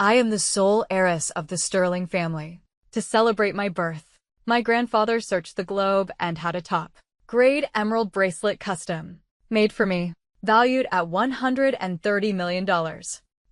I am the sole heiress of the Sterling family. To celebrate my birth, my grandfather searched the globe and had a top-grade emerald bracelet custom made for me, valued at $130 million.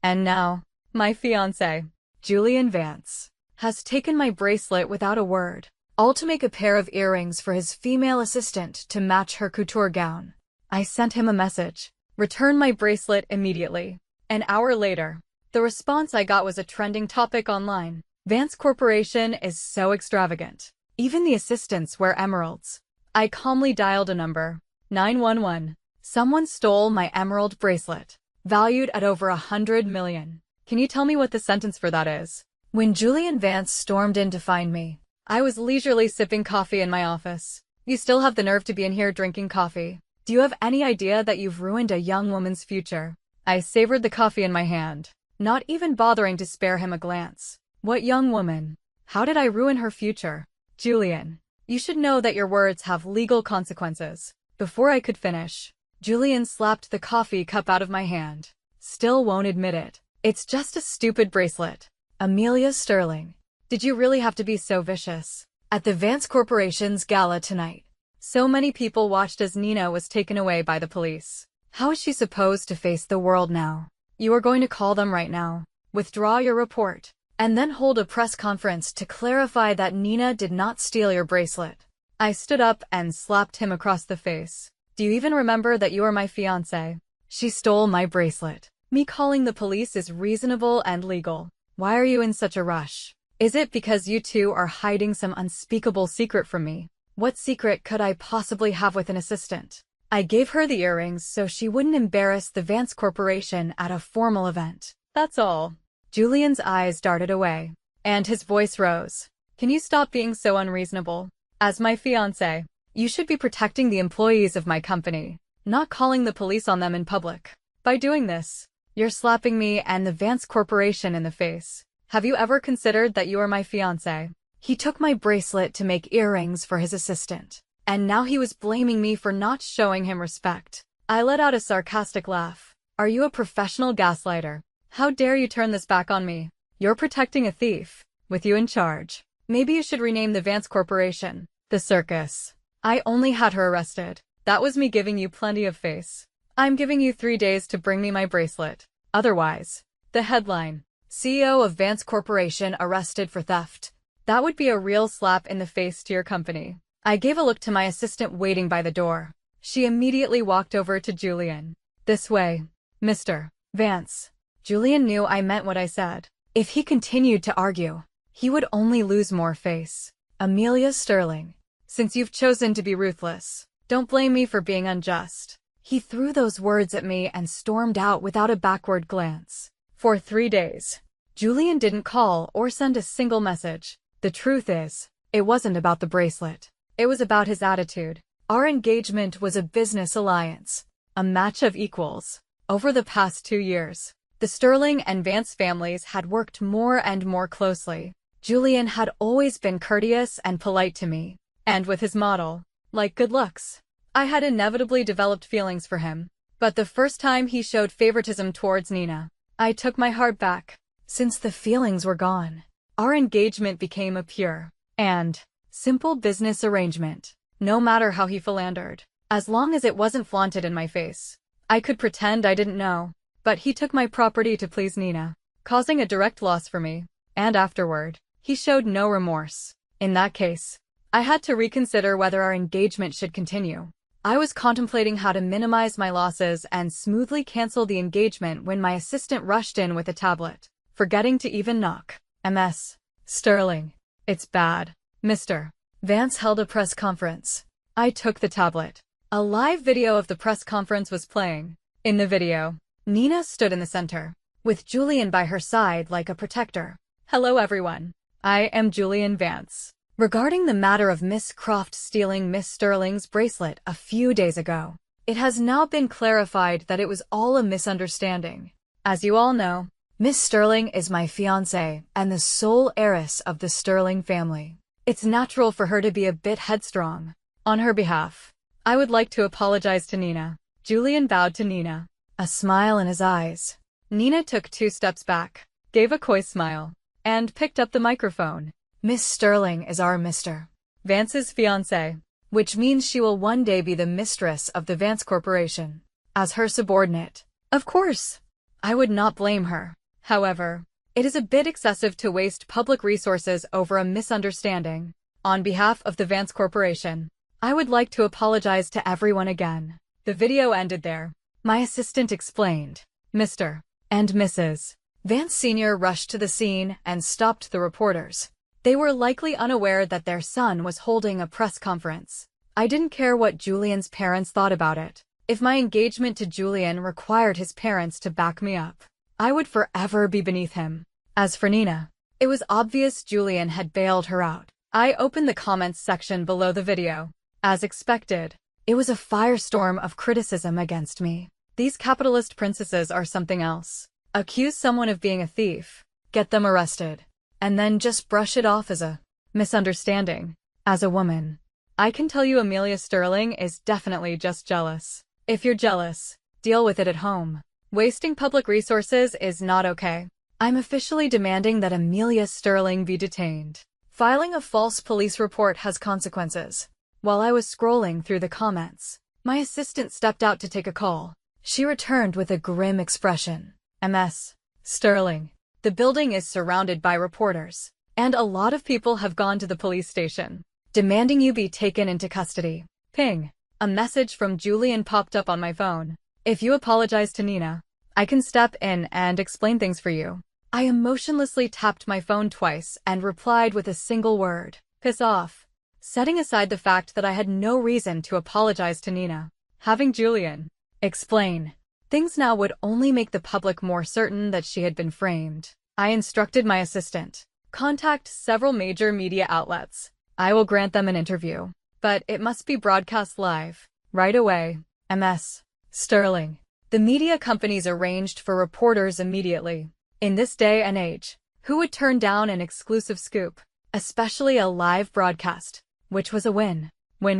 And now, my fiancé, Julian Vance, has taken my bracelet without a word, all to make a pair of earrings for his female assistant to match her couture gown. I sent him a message. Return my bracelet immediately. An hour later, the response I got was a trending topic online. Vance Corporation is so extravagant. Even the assistants wear emeralds. I calmly dialed a number. 911. Someone stole my emerald bracelet, valued at over $100 million. Can you tell me what the sentence for that is? When Julian Vance stormed in to find me, I was leisurely sipping coffee in my office. You still have the nerve to be in here drinking coffee. Do you have any idea that you've ruined a young woman's future? I savored the coffee in my hand, not even bothering to spare him a glance. What young woman? How did I ruin her future? Julian, you should know that your words have legal consequences. Before I could finish, Julian slapped the coffee cup out of my hand. Still won't admit it. It's just a stupid bracelet. Amelia Sterling. Did you really have to be so vicious? At the Vance Corporation's gala tonight, so many people watched as Nina was taken away by the police. How is she supposed to face the world now? You are going to call them right now, withdraw your report, and then hold a press conference to clarify that Nina did not steal your bracelet. I stood up and slapped him across the face. Do you even remember that you are my fiancé? She stole my bracelet. Me calling the police is reasonable and legal. Why are you in such a rush? Is it because you two are hiding some unspeakable secret from me? What secret could I possibly have with an assistant? I gave her the earrings so she wouldn't embarrass the Vance Corporation at a formal event. That's all. Julian's eyes darted away, and his voice rose. Can you stop being so unreasonable? As my fiancé, you should be protecting the employees of my company, not calling the police on them in public. By doing this, you're slapping me and the Vance Corporation in the face. Have you ever considered that you are my fiancé? He took my bracelet to make earrings for his assistant, and now he was blaming me for not showing him respect. I let out a sarcastic laugh. Are you a professional gaslighter? How dare you turn this back on me? You're protecting a thief, with you in charge. Maybe you should rename the Vance Corporation the Circus. I only had her arrested. That was me giving you plenty of face. I'm giving you 3 days to bring me my bracelet. Otherwise, the headline, CEO of Vance Corporation arrested for theft. That would be a real slap in the face to your company. I gave a look to my assistant waiting by the door. She immediately walked over to Julian. This way, Mr. Vance. Julian knew I meant what I said. If he continued to argue, he would only lose more face. Amelia Sterling, since you've chosen to be ruthless, don't blame me for being unjust. He threw those words at me and stormed out without a backward glance. For 3 days, Julian didn't call or send a single message. The truth is, it wasn't about the bracelet. It was about his attitude. Our engagement was a business alliance, a match of equals. Over the past 2 years, the Sterling and Vance families had worked more and more closely. Julian had always been courteous and polite to me, and with his model, like good looks, I had inevitably developed feelings for him. But the first time he showed favoritism towards Nina, I took my heart back. Since the feelings were gone, our engagement became a pure and simple business arrangement. No matter how he philandered, as long as it wasn't flaunted in my face, I could pretend I didn't know. But he took my property to please Nina, causing a direct loss for me. And afterward, he showed no remorse. In that case, I had to reconsider whether our engagement should continue. I was contemplating how to minimize my losses and smoothly cancel the engagement when my assistant rushed in with a tablet, forgetting to even knock. MS. Sterling. It's bad. Mr. Vance held a press conference. I took the tablet. A live video of the press conference was playing. In the video, Nina stood in the center, with Julian by her side like a protector. Hello everyone. I am Julian Vance. Regarding the matter of Miss Croft stealing Miss Sterling's bracelet a few days ago, it has now been clarified that it was all a misunderstanding. As you all know, Miss Sterling is my fiancée and the sole heiress of the Sterling family. It's natural for her to be a bit headstrong. On her behalf, I would like to apologize to Nina. Julian bowed to Nina, a smile in his eyes. Nina took 2 steps back. gave a coy smile, and picked up the microphone. Miss Sterling is our Mr. Vance's fiancé, which means she will one day be the mistress of the Vance Corporation. As her subordinate. Of course, I would not blame her. However, it is a bit excessive to waste public resources over a misunderstanding. On behalf of the Vance Corporation, I would like to apologize to everyone again. The video ended there. My assistant explained. Mr. and Mrs. Vance Sr. rushed to the scene and stopped the reporters. They were likely unaware that their son was holding a press conference. I didn't care what Julian's parents thought about it. If my engagement to Julian required his parents to back me up, I would forever be beneath him. As for Nina, it was obvious Julian had bailed her out. I opened the comments section below the video. As expected, it was a firestorm of criticism against me. These capitalist princesses are something else. Accuse someone of being a thief, get them arrested, and then just brush it off as a misunderstanding. As a woman, I can tell you Amelia Sterling is definitely just jealous. If you're jealous, deal with it at home. Wasting public resources is not okay. I'm officially demanding that Amelia Sterling be detained. Filing a false police report has consequences. While I was scrolling through the comments, my assistant stepped out to take a call. She returned with a grim expression. Ms. Sterling, the building is surrounded by reporters, and a lot of people have gone to the police station, demanding you be taken into custody. Ping. A message from Julian popped up on my phone. If you apologize to Nina, I can step in and explain things for you. I emotionlessly tapped my phone twice and replied with a single word. Piss off. Setting aside the fact that I had no reason to apologize to Nina, having Julian explain things now would only make the public more certain that she had been framed. I instructed my assistant. Contact several major media outlets. I will grant them an interview, but it must be broadcast live, right away. Ms. Sterling. The media companies arranged for reporters immediately. In this day and age, who would turn down an exclusive scoop, especially a live broadcast, which was a win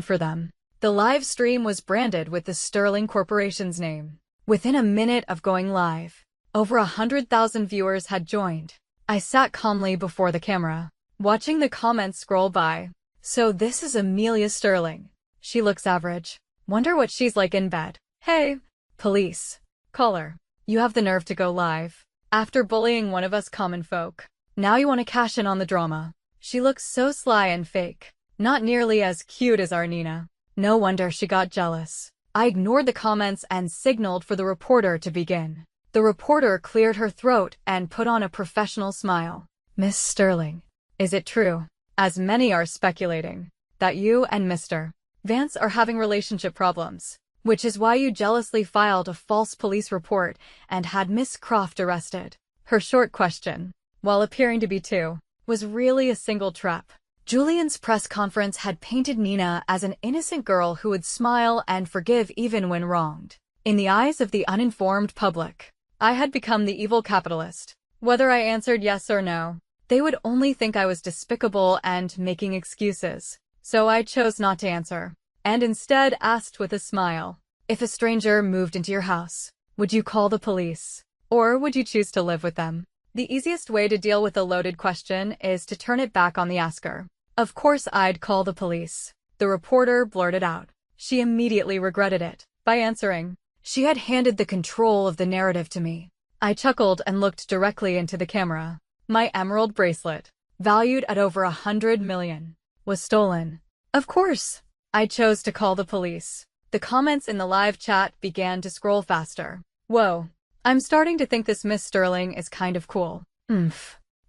for them. The live stream was branded with the Sterling Corporation's name. Within a minute of going live, over 100,000 viewers had joined. I sat calmly before the camera, watching the comments scroll by. So this is Amelia Sterling. She looks average. Wonder what she's like in bed. Hey, police. Caller. You have the nerve to go live after bullying one of us common folk. Now you want to cash in on the drama. She looks so sly and fake. Not nearly as cute as our Nina. No wonder she got jealous. I ignored the comments and signaled for the reporter to begin. The reporter cleared her throat and put on a professional smile. Miss Sterling, is it true, as many are speculating, that you and Mr. Vance are having relationship problems, which is why you jealously filed a false police report and had Miss Croft arrested? Her short question, while appearing to be two, was really a single trap. Julian's press conference had painted Nina as an innocent girl who would smile and forgive even when wronged. In the eyes of the uninformed public, I had become the evil capitalist. Whether I answered yes or no, they would only think I was despicable and making excuses. So I chose not to answer, and instead asked with a smile, if a stranger moved into your house, would you call the police? Or would you choose to live with them? The easiest way to deal with a loaded question is to turn it back on the asker. Of course I'd call the police, the reporter blurted out. She immediately regretted it. By answering, she had handed the control of the narrative to me. I chuckled and looked directly into the camera. My emerald bracelet, valued at over 100 million, was stolen. Of course, I chose to call the police. The comments in the live chat began to scroll faster. Whoa, I'm starting to think this Miss Sterling is kind of cool.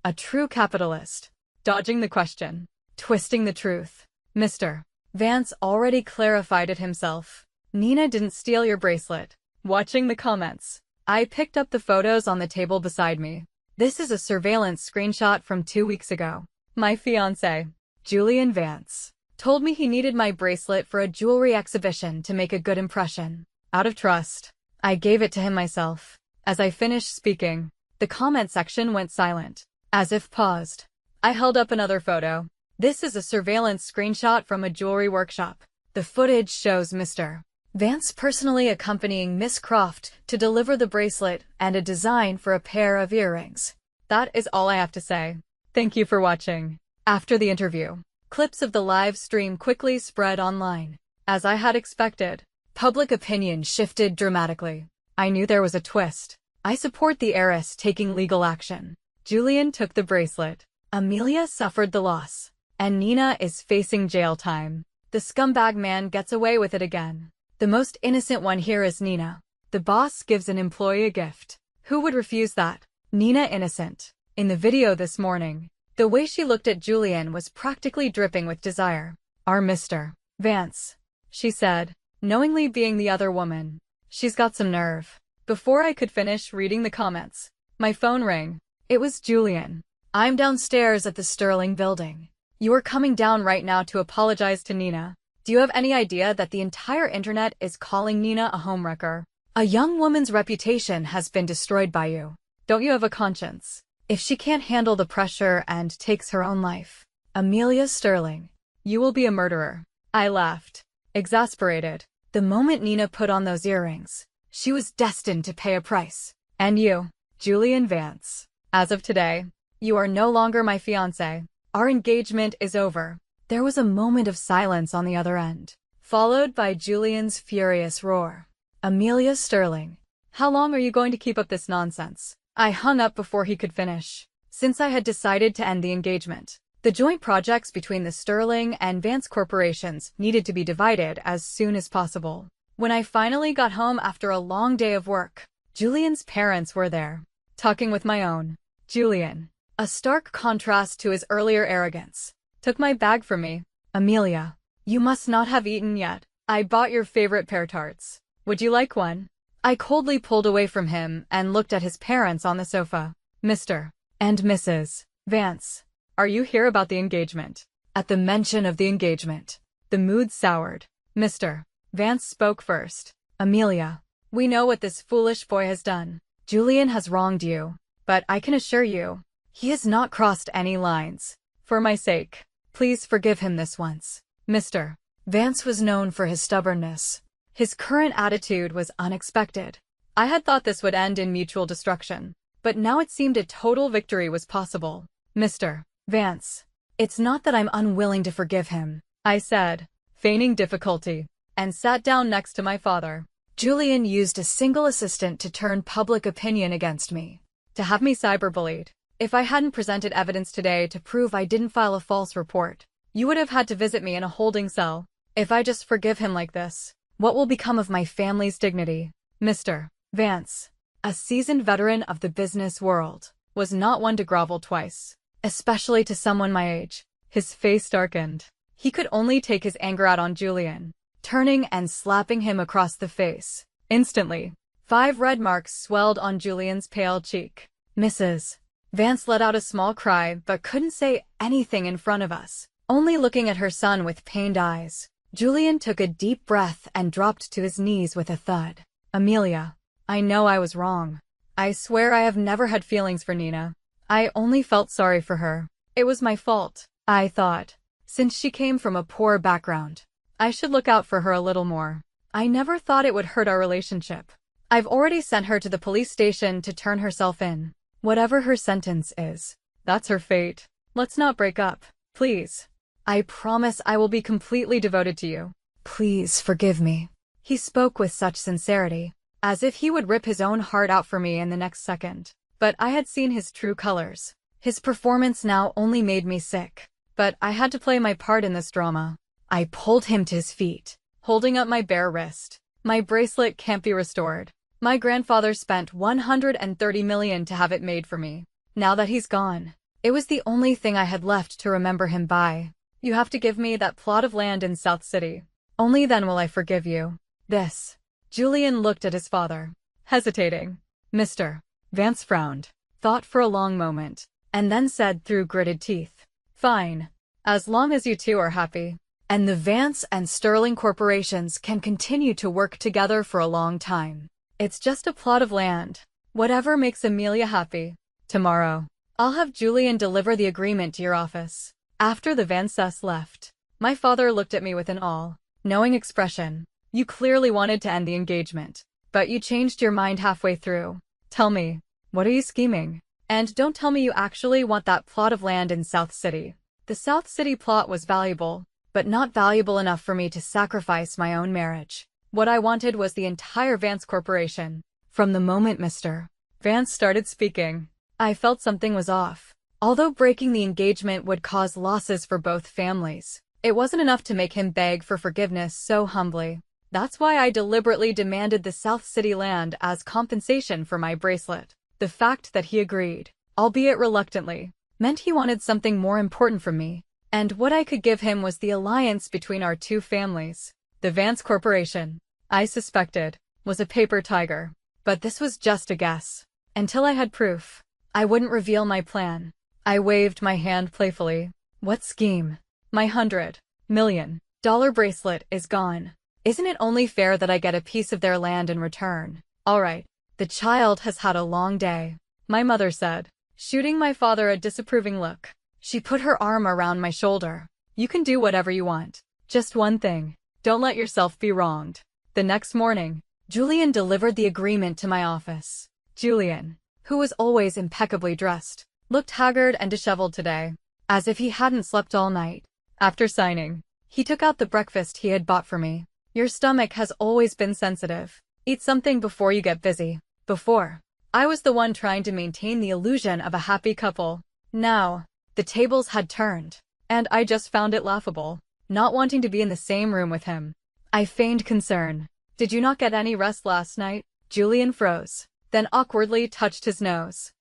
A true capitalist. Dodging the question. Twisting the truth. Mr. Vance already clarified it himself. Nina didn't steal your bracelet. Watching the comments, I picked up the photos on the table beside me. This is a surveillance screenshot from 2 weeks ago. My fiancé, Julian Vance, told me he needed my bracelet for a jewelry exhibition to make a good impression. Out of trust, I gave it to him myself. As I finished speaking, the comment section went silent, as if paused. I held up another photo. This is a surveillance screenshot from a jewelry workshop. The footage shows Mr. Vance personally accompanying Miss Croft to deliver the bracelet and a design for a pair of earrings. That is all I have to say. Thank you for watching. After the interview, clips of the live stream quickly spread online. As I had expected, public opinion shifted dramatically. I knew there was a twist. I support the heiress taking legal action. Julian took the bracelet. Amelia suffered the loss. And Nina is facing jail time. The scumbag man gets away with it again. The most innocent one here is Nina. The boss gives an employee a gift. Who would refuse that? Nina innocent. In the video this morning, the way she looked at Julian was practically dripping with desire. Our Mr. Vance, she said, knowingly being the other woman. She's got some nerve. Before I could finish reading the comments, my phone rang. It was Julian. I'm downstairs at the Sterling building. You are coming down right now to apologize to Nina. Do you have any idea that the entire internet is calling Nina a homewrecker? A young woman's reputation has been destroyed by you. Don't you have a conscience? If she can't handle the pressure and takes her own life, Amelia Sterling, you will be a murderer. I laughed, exasperated. The moment Nina put on those earrings, she was destined to pay a price. And you, Julian Vance, as of today, you are no longer my fiancé. Our engagement is over. There was a moment of silence on the other end, followed by Julian's furious roar. Amelia Sterling, how long are you going to keep up this nonsense? I hung up before he could finish. Since I had decided to end the engagement, the joint projects between the Sterling and Vance corporations needed to be divided as soon as possible. When I finally got home after a long day of work, Julian's parents were there, talking with my own. Julian, a stark contrast to his earlier arrogance, took my bag from me. Amelia, you must not have eaten yet. I bought your favorite pear tarts. Would you like one? I coldly pulled away from him and looked at his parents on the sofa. Mr. and Mrs. Vance, are you here about the engagement? At the mention of the engagement, the mood soured. Mr. Vance spoke first. Amelia, we know what this foolish boy has done. Julian has wronged you, but I can assure you, he has not crossed any lines. For my sake, please forgive him this once. Mr. Vance was known for his stubbornness. His current attitude was unexpected. I had thought this would end in mutual destruction, but now it seemed a total victory was possible. Mr. Vance, it's not that I'm unwilling to forgive him, I said, feigning difficulty, and sat down next to my father. Julian used a single assistant to turn public opinion against me, to have me cyberbullied. If I hadn't presented evidence today to prove I didn't file a false report, you would have had to visit me in a holding cell. If I just forgive him like this, what will become of my family's dignity? Mr. Vance, a seasoned veteran of the business world, was not one to grovel twice, especially to someone my age. His face darkened. He could only take his anger out on Julian, turning and slapping him across the face. Instantly, 5 red marks swelled on Julian's pale cheek. Mrs. Vance let out a small cry but couldn't say anything in front of us, only looking at her son with pained eyes. Julian took a deep breath and dropped to his knees with a thud. Amelia, I know I was wrong. I swear I have never had feelings for Nina. I only felt sorry for her. It was my fault, I thought. Since she came from a poor background, I should look out for her a little more. I never thought it would hurt our relationship. I've already sent her to the police station to turn herself in. Whatever her sentence is, that's her fate. Let's not break up, please. I promise I will be completely devoted to you. Please forgive me. He spoke with such sincerity, as if he would rip his own heart out for me in the next second. But I had seen his true colors. His performance now only made me sick. But I had to play my part in this drama. I pulled him to his feet, holding up my bare wrist. My bracelet can't be restored. My grandfather spent $130 million to have it made for me. Now that he's gone, it was the only thing I had left to remember him by. You have to give me that plot of land in South City. Only then will I forgive you. This. Julian looked at his father, hesitating. Mr. Vance frowned, thought for a long moment, and then said through gritted teeth, Fine. As long as you two are happy, and the Vance and Sterling corporations can continue to work together for a long time. It's just a plot of land. Whatever makes Amelia happy. Tomorrow, I'll have Julian deliver the agreement to your office. After the Vances left, my father looked at me with an all-knowing expression. You clearly wanted to end the engagement, but you changed your mind halfway through. Tell me, what are you scheming? And don't tell me you actually want that plot of land in South City. The South City plot was valuable, but not valuable enough for me to sacrifice my own marriage. What I wanted was the entire Vance Corporation. From the moment Mr. Vance started speaking, I felt something was off. Although breaking the engagement would cause losses for both families, it wasn't enough to make him beg for forgiveness so humbly. That's why I deliberately demanded the South City land as compensation for my bracelet. The fact that he agreed, albeit reluctantly, meant he wanted something more important from me, and what I could give him was the alliance between our two families. The Vance Corporation, I suspected, was a paper tiger, but this was just a guess. Until I had proof, I wouldn't reveal my plan. I waved my hand playfully. What scheme? My $100 million bracelet is gone. Isn't it only fair that I get a piece of their land in return? All right, the child has had a long day, my mother said, shooting my father a disapproving look. She put her arm around my shoulder. You can do whatever you want. Just one thing. Don't let yourself be wronged. The next morning, Julian delivered the agreement to my office. Julian, who was always impeccably dressed, looked haggard and disheveled today, as if he hadn't slept all night. After signing, he took out the breakfast he had bought for me. Your stomach has always been sensitive. Eat something before you get busy. Before, I was the one trying to maintain the illusion of a happy couple. Now, the tables had turned, and I just found it laughable, not wanting to be in the same room with him. I feigned concern. Did you not get any rest last night? Julian froze, then awkwardly touched his nose.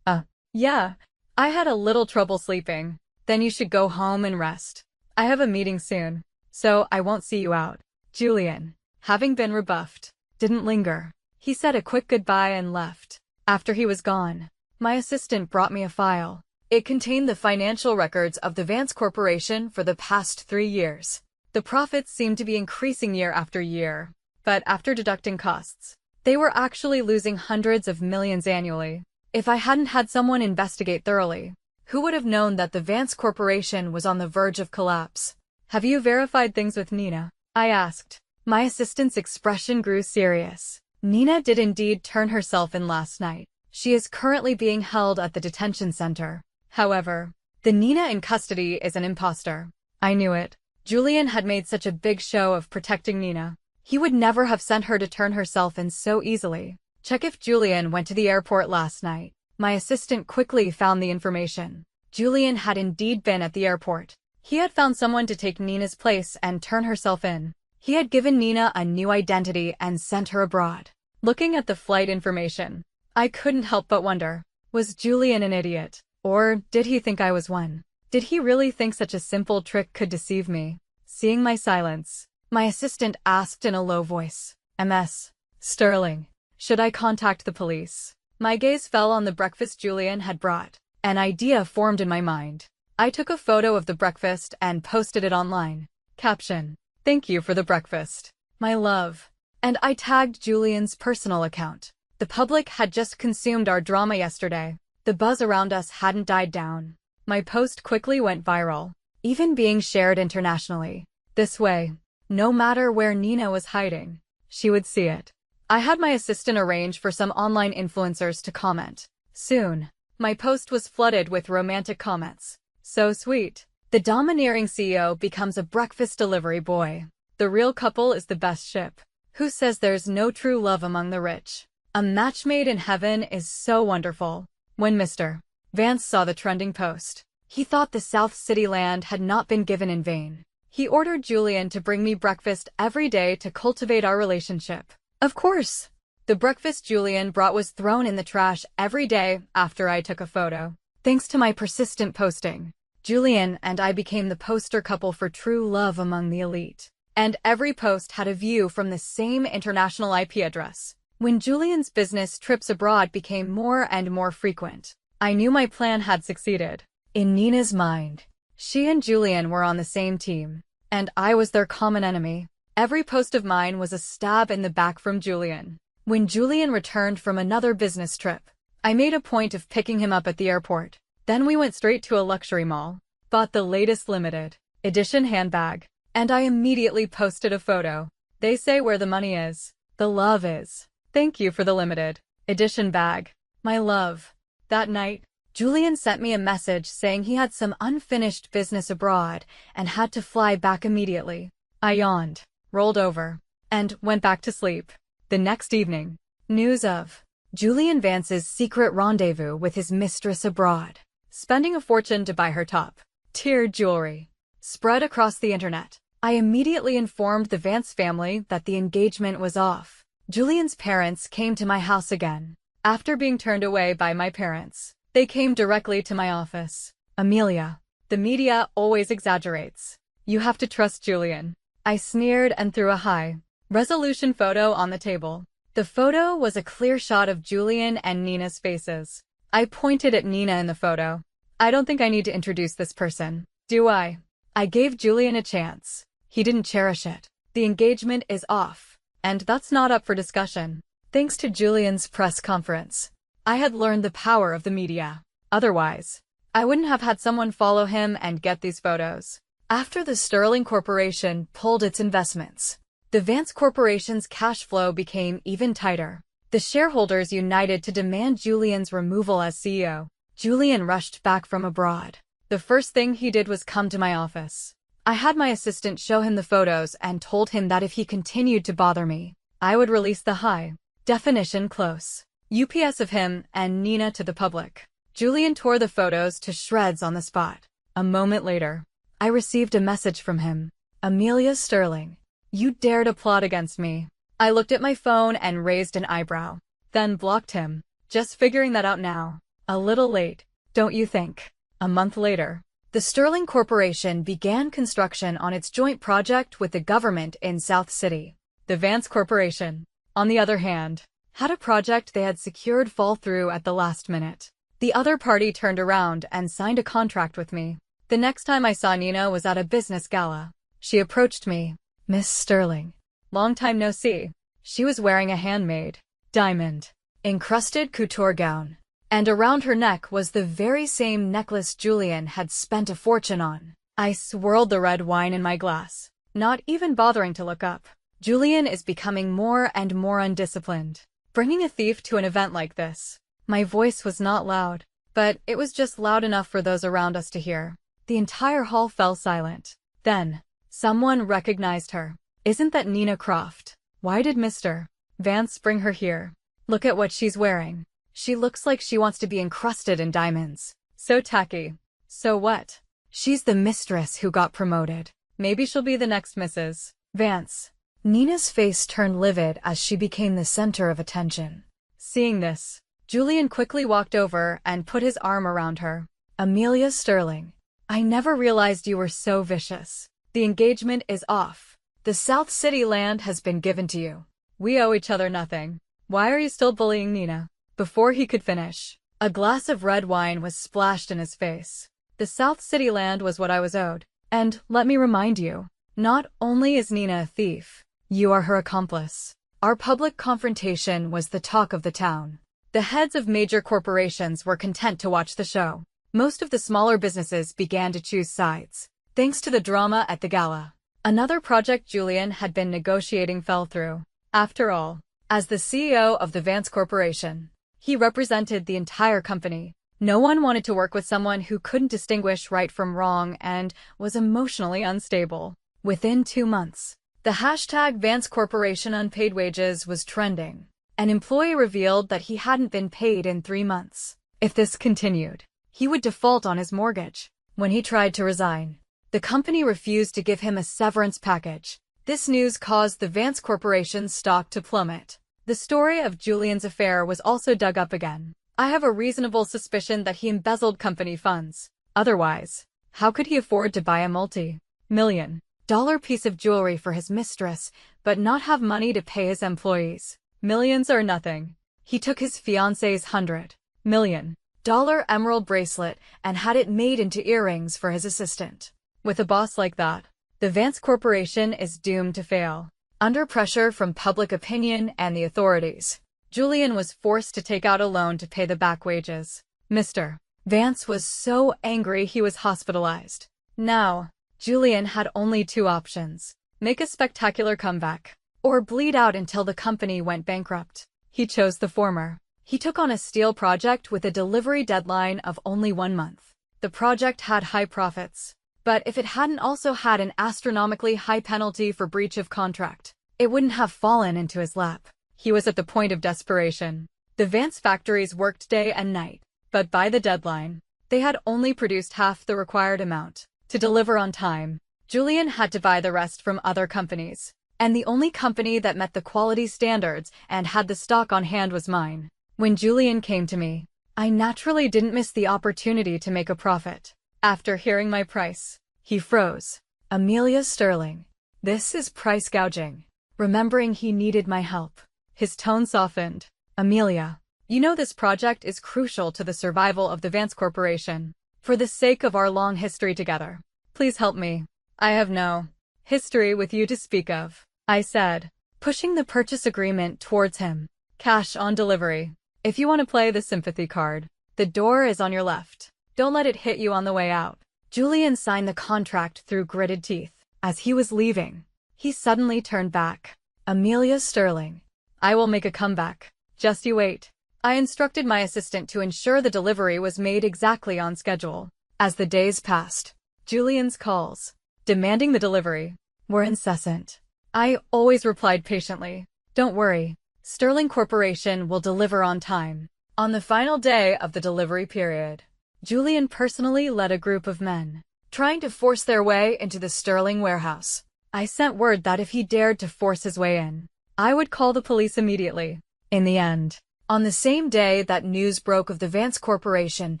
Yeah, I had a little trouble sleeping. Then you should go home and rest. I have a meeting soon, so I won't see you out. Julian, having been rebuffed, didn't linger. He said a quick goodbye and left. After he was gone, my assistant brought me a file. It contained the financial records of the Vance Corporation for the past 3 years. The profits seemed to be increasing year after year, but after deducting costs, they were actually losing hundreds of millions annually. If I hadn't had someone investigate thoroughly, who would have known that the Vance Corporation was on the verge of collapse? Have you verified things with Nina? I asked. My assistant's expression grew serious. Nina did indeed turn herself in last night. She is currently being held at the detention center. However, the Nina in custody is an imposter. I knew it. Julian had made such a big show of protecting Nina. He would never have sent her to turn herself in so easily. Check if Julian went to the airport last night. My assistant quickly found the information. Julian had indeed been at the airport. He had found someone to take Nina's place and turn herself in. He had given Nina a new identity and sent her abroad. Looking at the flight information, I couldn't help but wonder, was Julian an idiot? Or did he think I was one? Did he really think such a simple trick could deceive me? Seeing my silence, my assistant asked in a low voice, "Ms. Sterling, should I contact the police?" My gaze fell on the breakfast Julian had brought. An idea formed in my mind. I took a photo of the breakfast and posted it online. Caption: "Thank you for the breakfast, my love." And I tagged Julian's personal account. The public had just consumed our drama yesterday. The buzz around us hadn't died down. My post quickly went viral, even being shared internationally. This way, no matter where Nina was hiding, she would see it. I had my assistant arrange for some online influencers to comment. Soon, my post was flooded with romantic comments. So sweet. The domineering CEO becomes a breakfast delivery boy. The real couple is the best ship. Who says there's no true love among the rich? A match made in heaven is so wonderful. When Mr. Vance saw the trending post, he thought the South City land had not been given in vain. He ordered Julian to bring me breakfast every day to cultivate our relationship. Of course, the breakfast Julian brought was thrown in the trash every day after I took a photo. Thanks to my persistent posting, Julian and I became the poster couple for true love among the elite. And every post had a view from the same international IP address. When Julian's business trips abroad became more and more frequent, I knew my plan had succeeded. In Nina's mind, she and Julian were on the same team, and I was their common enemy. Every post of mine was a stab in the back from Julian. When Julian returned from another business trip, I made a point of picking him up at the airport. Then we went straight to a luxury mall, bought the latest limited edition handbag, and I immediately posted a photo. They say where the money is, the love is. Thank you for the limited edition bag, my love. That night, Julian sent me a message saying he had some unfinished business abroad and had to fly back immediately. I yawned, rolled over, and went back to sleep. The next evening, news of Julian Vance's secret rendezvous with his mistress abroad, spending a fortune to buy her top-tier jewelry, spread across the internet. I immediately informed the Vance family that the engagement was off. Julian's parents came to my house again. After being turned away by my parents, they came directly to my office. Amelia, the media always exaggerates. You have to trust Julian. I sneered and threw a high-resolution photo on the table. The photo was a clear shot of Julian and Nina's faces. I pointed at Nina in the photo. I don't think I need to introduce this person, do I? I gave Julian a chance. He didn't cherish it. The engagement is off, and that's not up for discussion. Thanks to Julian's press conference, I had learned the power of the media. Otherwise, I wouldn't have had someone follow him and get these photos. After the Sterling Corporation pulled its investments, the Vance Corporation's cash flow became even tighter. The shareholders united to demand Julian's removal as CEO. Julian rushed back from abroad. The first thing he did was come to my office. I had my assistant show him the photos and told him that if he continued to bother me, I would release the high-definition close UPS of him and Nina to the public. Julian tore the photos to shreds on the spot. A moment later, I received a message from him. Amelia Sterling, you dared to plot against me. I looked at my phone and raised an eyebrow, then blocked him. Just figuring that out now. A little late, don't you think? A month later, the Sterling Corporation began construction on its joint project with the government in South City. The Vance Corporation, on the other hand, had a project they had secured fall through at the last minute. The other party turned around and signed a contract with me. The next time I saw Nina was at a business gala. She approached me. Miss Sterling. Long time no see. She was wearing a handmade, diamond-encrusted couture gown, and around her neck was the very same necklace Julian had spent a fortune on. I swirled the red wine in my glass, not even bothering to look up. Julian is becoming more and more undisciplined. Bringing a thief to an event like this. My voice was not loud, but it was just loud enough for those around us to hear. The entire hall fell silent. Then, someone recognized her. Isn't that Nina Croft? Why did Mr. Vance bring her here? Look at what she's wearing. She looks like she wants to be encrusted in diamonds. So tacky. So what? She's the mistress who got promoted. Maybe she'll be the next Mrs. Vance. Nina's face turned livid as she became the center of attention. Seeing this, Julian quickly walked over and put his arm around her. Amelia Sterling, I never realized you were so vicious. The engagement is off. The South City land has been given to you. We owe each other nothing. Why are you still bullying Nina? Before he could finish, a glass of red wine was splashed in his face. The South City land was what I was owed. And let me remind you, not only is Nina a thief, you are her accomplice. Our public confrontation was the talk of the town. The heads of major corporations were content to watch the show. Most of the smaller businesses began to choose sides, thanks to the drama at the gala. Another project Julian had been negotiating fell through. After all, as the CEO of the Vance Corporation, he represented the entire company. No one wanted to work with someone who couldn't distinguish right from wrong and was emotionally unstable. Within 2 months, the hashtag Vance Corporation unpaid wages was trending. An employee revealed that he hadn't been paid in 3 months. If this continued, he would default on his mortgage. When he tried to resign, the company refused to give him a severance package. This news caused the Vance Corporation's stock to plummet. The story of Julian's affair was also dug up again. I have a reasonable suspicion that he embezzled company funds. Otherwise, how could he afford to buy a multi-million-dollar piece of jewelry for his mistress, but not have money to pay his employees? Millions or nothing. He took his fiancé's $100 million emerald bracelet and had it made into earrings for his assistant. With a boss like that, the Vance Corporation is doomed to fail. Under pressure from public opinion and the authorities, Julian was forced to take out a loan to pay the back wages. Mr. Vance was so angry he was hospitalized. Now, Julian had only 2 options: make a spectacular comeback, or bleed out until the company went bankrupt. He chose the former. He took on a steel project with a delivery deadline of only 1 month. The project had high profits, but if it hadn't also had an astronomically high penalty for breach of contract, it wouldn't have fallen into his lap. He was at the point of desperation. The Vance factories worked day and night, but by the deadline, they had only produced half the required amount. To deliver on time, Julian had to buy the rest from other companies, and the only company that met the quality standards and had the stock on hand was mine. When Julian came to me, I naturally didn't miss the opportunity to make a profit. After hearing my price, he froze. Amelia Sterling. This is price gouging. Remembering he needed my help, his tone softened. Amelia, you know this project is crucial to the survival of the Vance Corporation. For the sake of our long history together, please help me. I have no history with you to speak of, I said, pushing the purchase agreement towards him. Cash on delivery. If you want to play the sympathy card, the door is on your left. Don't let it hit you on the way out. Julian signed the contract through gritted teeth. As he was leaving, he suddenly turned back. Amelia Sterling. I will make a comeback. Just you wait. I instructed my assistant to ensure the delivery was made exactly on schedule. As the days passed, Julian's calls, demanding the delivery, were incessant. I always replied patiently, don't worry, Sterling Corporation will deliver on time. On the final day of the delivery period, Julian personally led a group of men, trying to force their way into the Sterling warehouse. I sent word that if he dared to force his way in, I would call the police immediately. In the end, on the same day that news broke of the Vance Corporation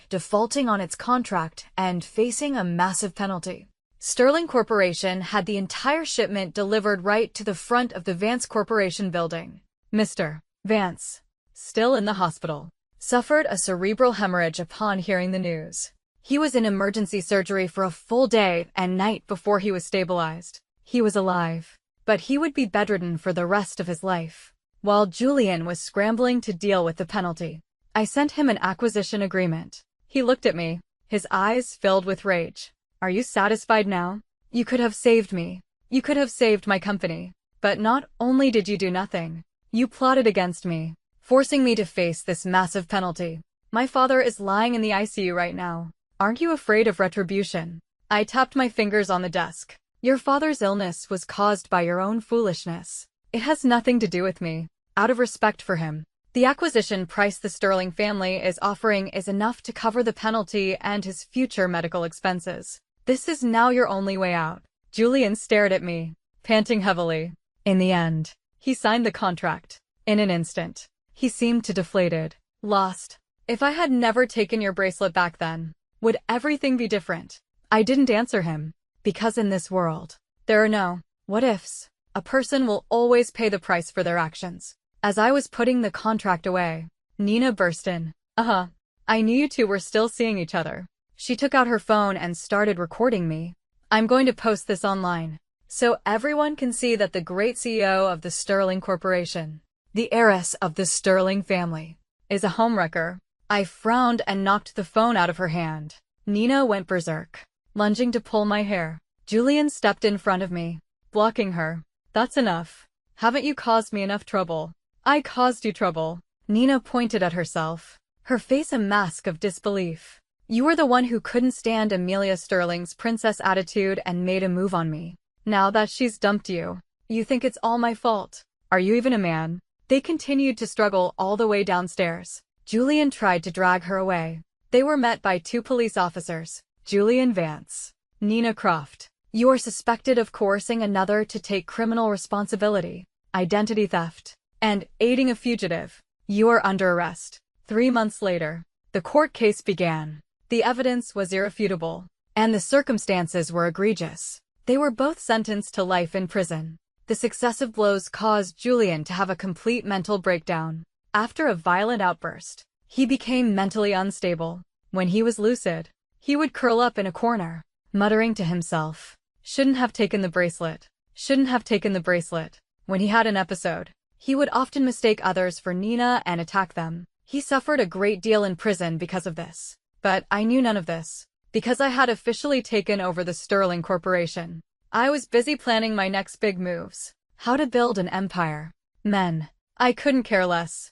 defaulting on its contract and facing a massive penalty, Sterling Corporation had the entire shipment delivered right to the front of the Vance Corporation building. Mr. Vance, still in the hospital, suffered a cerebral hemorrhage upon hearing the news. He was in emergency surgery for a full day and night before he was stabilized. He was alive, but he would be bedridden for the rest of his life. While Julian was scrambling to deal with the penalty, I sent him an acquisition agreement. He looked at me, his eyes filled with rage. Are you satisfied now? You could have saved me. You could have saved my company. But not only did you do nothing, you plotted against me, forcing me to face this massive penalty. My father is lying in the ICU right now. Aren't you afraid of retribution? I tapped my fingers on the desk. Your father's illness was caused by your own foolishness. It has nothing to do with me. Out of respect for him, the acquisition price the Sterling family is offering is enough to cover the penalty and his future medical expenses. This is now your only way out. Julian stared at me, panting heavily. In the end, he signed the contract. In an instant, he seemed to deflated, lost. If I had never taken your bracelet back then, would everything be different? I didn't answer him, because in this world, there are no what-ifs. A person will always pay the price for their actions. As I was putting the contract away, Nina burst in. I knew you two were still seeing each other. She took out her phone and started recording me. I'm going to post this online, so everyone can see that the great CEO of the Sterling Corporation, the heiress of the Sterling family, is a homewrecker. I frowned and knocked the phone out of her hand. Nina went berserk, lunging to pull my hair. Julian stepped in front of me, blocking her. That's enough. Haven't you caused me enough trouble? I caused you trouble. Nina pointed at herself, her face a mask of disbelief. You were the one who couldn't stand Amelia Sterling's princess attitude and made a move on me. Now that she's dumped you, you think it's all my fault. Are you even a man? They continued to struggle all the way downstairs. Julian tried to drag her away. They were met by 2 police officers, Julian Vance, Nina Croft. You are suspected of coercing another to take criminal responsibility, identity theft, and aiding a fugitive. You are under arrest. 3 months later, the court case began. The evidence was irrefutable, and the circumstances were egregious. They were both sentenced to life in prison. The successive blows caused Julian to have a complete mental breakdown. After a violent outburst, he became mentally unstable. When he was lucid, he would curl up in a corner, muttering to himself, "Shouldn't have taken the bracelet. Shouldn't have taken the bracelet." When he had an episode, he would often mistake others for Nina and attack them. He suffered a great deal in prison because of this. But I knew none of this, because I had officially taken over the Sterling Corporation. I was busy planning my next big moves, how to build an empire. Men, I couldn't care less.